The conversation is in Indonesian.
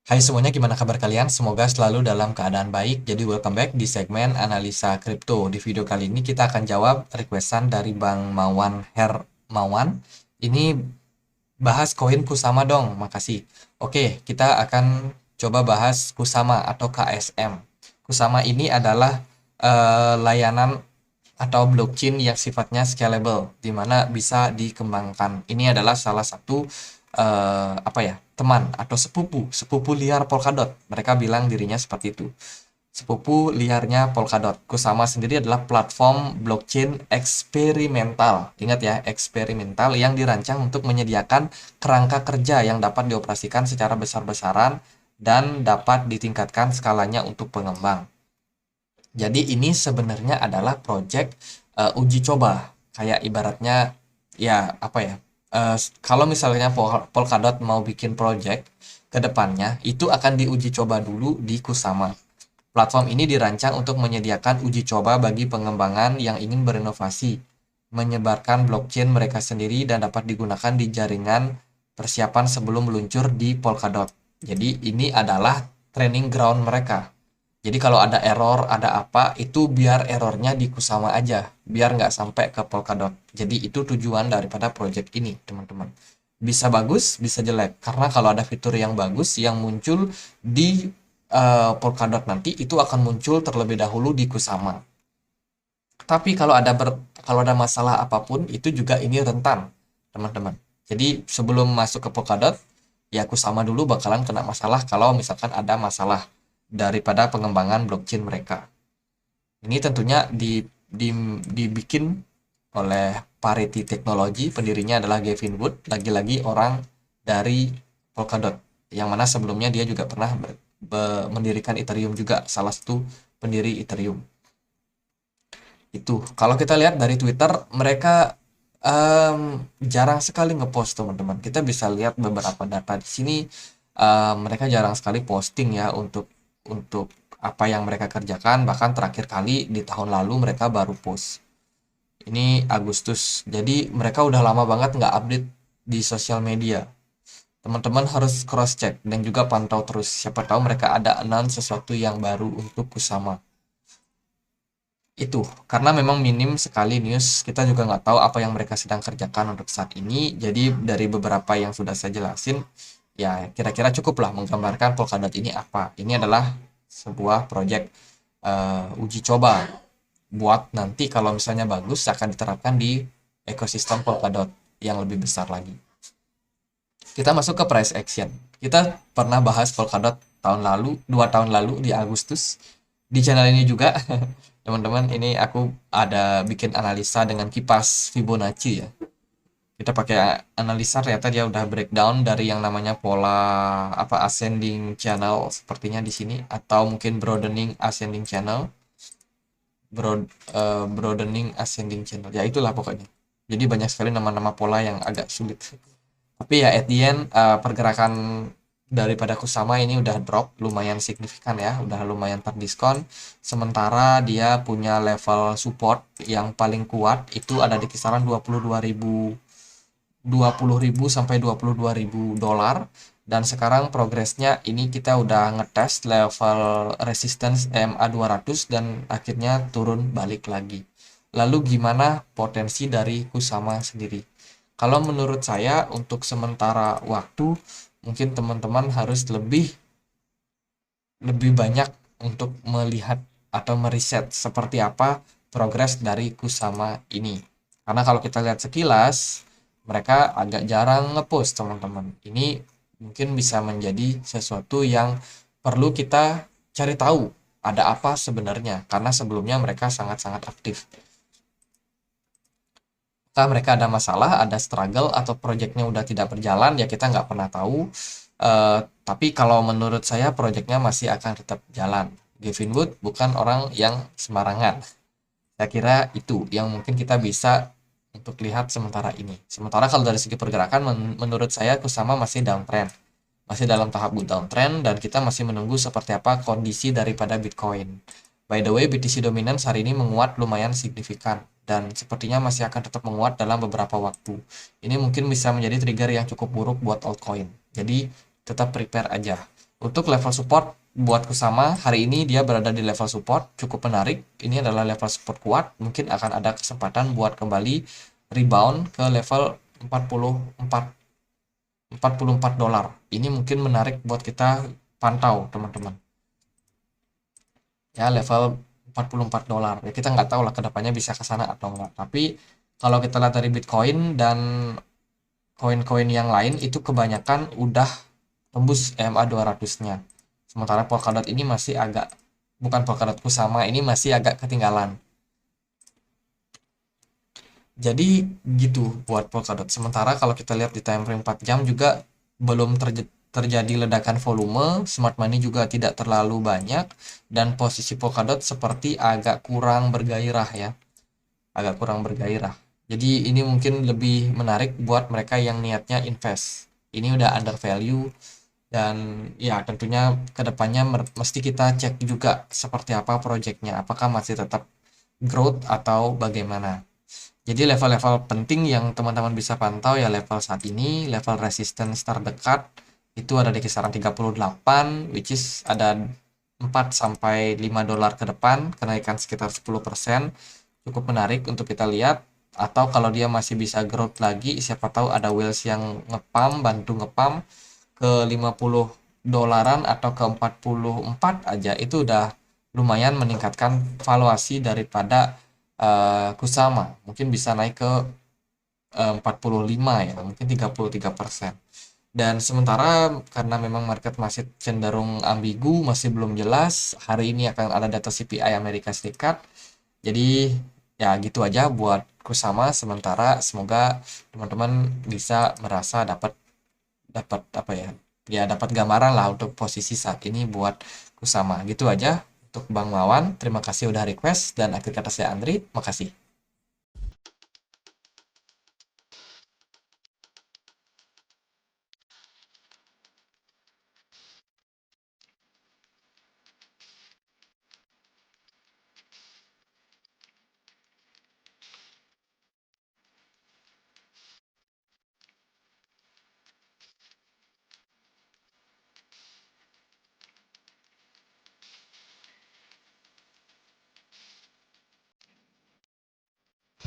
Hai semuanya, gimana kabar kalian? Semoga selalu dalam keadaan baik. Jadi welcome back di segmen analisa kripto. Di video kali ini kita akan jawab requestan dari Bang Mawan Hermawan. Ini bahas koin Kusama dong, makasih. Oke, kita akan coba bahas Kusama atau KSM. Kusama ini adalah layanan atau blockchain yang sifatnya scalable, di mana bisa dikembangkan. Ini adalah salah satu apa ya, teman atau sepupu liar Polkadot. Mereka bilang dirinya seperti itu. Sepupu liarnya Polkadot. Kusama sendiri adalah platform blockchain eksperimental. Ingat ya, eksperimental yang dirancang untuk menyediakan kerangka kerja yang dapat dioperasikan secara besar-besaran dan dapat ditingkatkan skalanya untuk pengembang. Jadi ini sebenarnya adalah project uji coba. Kayak ibaratnya ya apa ya? Kalau misalnya Polkadot mau bikin project ke depannya, itu akan diuji coba dulu di Kusama. Platform ini dirancang untuk menyediakan uji coba bagi pengembangan yang ingin berinovasi, menyebarkan blockchain mereka sendiri dan dapat digunakan di jaringan persiapan sebelum meluncur di Polkadot. Jadi ini adalah training ground mereka. Jadi kalau ada error, ada apa, itu biar errornya di Kusama aja, biar nggak sampai ke Polkadot. Jadi itu tujuan daripada project ini, teman-teman. Bisa bagus, bisa jelek. Karena kalau ada fitur yang bagus yang muncul di Polkadot nanti, itu akan muncul terlebih dahulu di Kusama. Tapi kalau ada masalah apapun, itu juga ini rentan, teman-teman. Jadi sebelum masuk ke Polkadot, ya Kusama dulu bakalan kena masalah kalau misalkan ada masalah daripada pengembangan blockchain mereka. Ini tentunya dibikin oleh Parity Technology, pendirinya adalah Gavin Wood, lagi-lagi orang dari Polkadot, yang mana sebelumnya dia juga pernah mendirikan Ethereum juga, salah satu pendiri Ethereum. Itu, kalau kita lihat dari Twitter, mereka jarang sekali ngepost, teman-teman. Kita bisa lihat beberapa data di sini. Mereka jarang sekali posting ya untuk apa yang mereka kerjakan. Bahkan terakhir kali di tahun lalu mereka baru post. Ini Agustus. Jadi mereka udah lama banget nggak update di sosial media. Teman-teman harus cross check dan juga pantau terus. Siapa tahu mereka ada announce sesuatu yang baru untuk Kusama. Itu karena memang minim sekali news, kita juga nggak tahu apa yang mereka sedang kerjakan untuk saat ini. Jadi dari beberapa yang sudah saya jelasin, ya kira-kira cukup lah menggambarkan Polkadot ini apa. Ini adalah sebuah project uji coba buat nanti kalau misalnya bagus akan diterapkan di ekosistem Polkadot yang lebih besar lagi. Kita masuk ke price action. Kita pernah bahas Polkadot tahun lalu, 2 tahun lalu di Agustus. Di channel ini juga, teman-teman, ini aku ada bikin analisa dengan kipas Fibonacci ya. Kita pakai analisa, ternyata dia udah breakdown dari yang namanya pola apa ascending channel sepertinya di sini, atau mungkin broadening ascending channel, broadening ascending channel. Ya itulah pokoknya. Jadi banyak sekali nama-nama pola yang agak sulit. Tapi ya at the end pergerakan daripada Kusama ini udah drop lumayan signifikan ya, udah lumayan terdiskon. Sementara dia punya level support yang paling kuat itu ada di kisaran 20.000 sampai 22.000 dolar, dan sekarang progresnya ini kita udah ngetes level resistance EMA 200 dan akhirnya turun balik lagi. Lalu gimana potensi dari Kusama sendiri? Kalau menurut saya untuk sementara waktu mungkin teman-teman harus lebih lebih banyak untuk melihat atau meriset seperti apa progres dari Kusama ini. Karena kalau kita lihat sekilas, mereka agak jarang ngepost, teman-teman. Ini mungkin bisa menjadi sesuatu yang perlu kita cari tahu ada apa sebenarnya, karena sebelumnya mereka sangat-sangat aktif. Apakah mereka ada masalah, ada struggle, atau proyeknya udah tidak berjalan, ya kita nggak pernah tahu. Tapi kalau menurut saya proyeknya masih akan tetap jalan. Gavin Wood bukan orang yang sembarangan. Saya kira itu yang mungkin kita bisa untuk lihat sementara ini. Sementara kalau dari segi pergerakan, menurut saya Kusama masih downtrend. Masih dalam tahap downtrend, dan kita masih menunggu seperti apa kondisi daripada Bitcoin. By the way, BTC Dominance hari ini menguat lumayan signifikan, dan sepertinya masih akan tetap menguat dalam beberapa waktu. Ini mungkin bisa menjadi trigger yang cukup buruk buat altcoin. Jadi tetap prepare aja. Untuk level support buat Kusama hari ini dia berada di level support cukup menarik. Ini adalah level support kuat, mungkin akan ada kesempatan buat kembali rebound ke level 44 dolar. Ini mungkin menarik buat kita pantau teman-teman. Ya level 44 dolar. Ya kita nggak tahu lah kedepannya bisa ke sana atau enggak. Tapi kalau kita lihat dari Bitcoin dan koin-koin yang lain itu kebanyakan udah tembus EMA 200-nya. Sementara Polkadot ini masih agak, bukan Polkadot Kusama, ini masih agak ketinggalan. Jadi gitu buat Polkadot. Sementara kalau kita lihat di time frame 4 jam juga belum terjadi ledakan volume, smart money juga tidak terlalu banyak, dan posisi Polkadot seperti agak kurang bergairah ya. Agak kurang bergairah. Jadi ini mungkin lebih menarik buat mereka yang niatnya invest. Ini udah under value dan ya tentunya kedepannya mesti kita cek juga seperti apa projectnya. Apakah masih tetap growth atau bagaimana. Jadi level-level penting yang teman-teman bisa pantau ya level saat ini, level resistance terdekat itu ada di kisaran 38, which is ada 4 sampai 5 dolar ke depan, kenaikan sekitar 10%, cukup menarik untuk kita lihat. Atau kalau dia masih bisa growth lagi, siapa tahu ada whales yang ngepam, bantu ngepam ke 50 dolaran atau ke 44 aja, itu udah lumayan meningkatkan valuasi daripada Kusama. Mungkin bisa naik ke 45 ya, mungkin 33%. Dan sementara karena memang market masih cenderung ambigu, masih belum jelas, hari ini akan ada data CPI Amerika Serikat. Jadi ya gitu aja buat Kusama sementara. Semoga teman-teman bisa merasa dapat dapat apa ya? Ya dapat gambaran lah untuk posisi saat ini buat Kusama. Gitu aja untuk Bang Mawan. Terima kasih udah request dan akhir kata saya Andri. Makasih.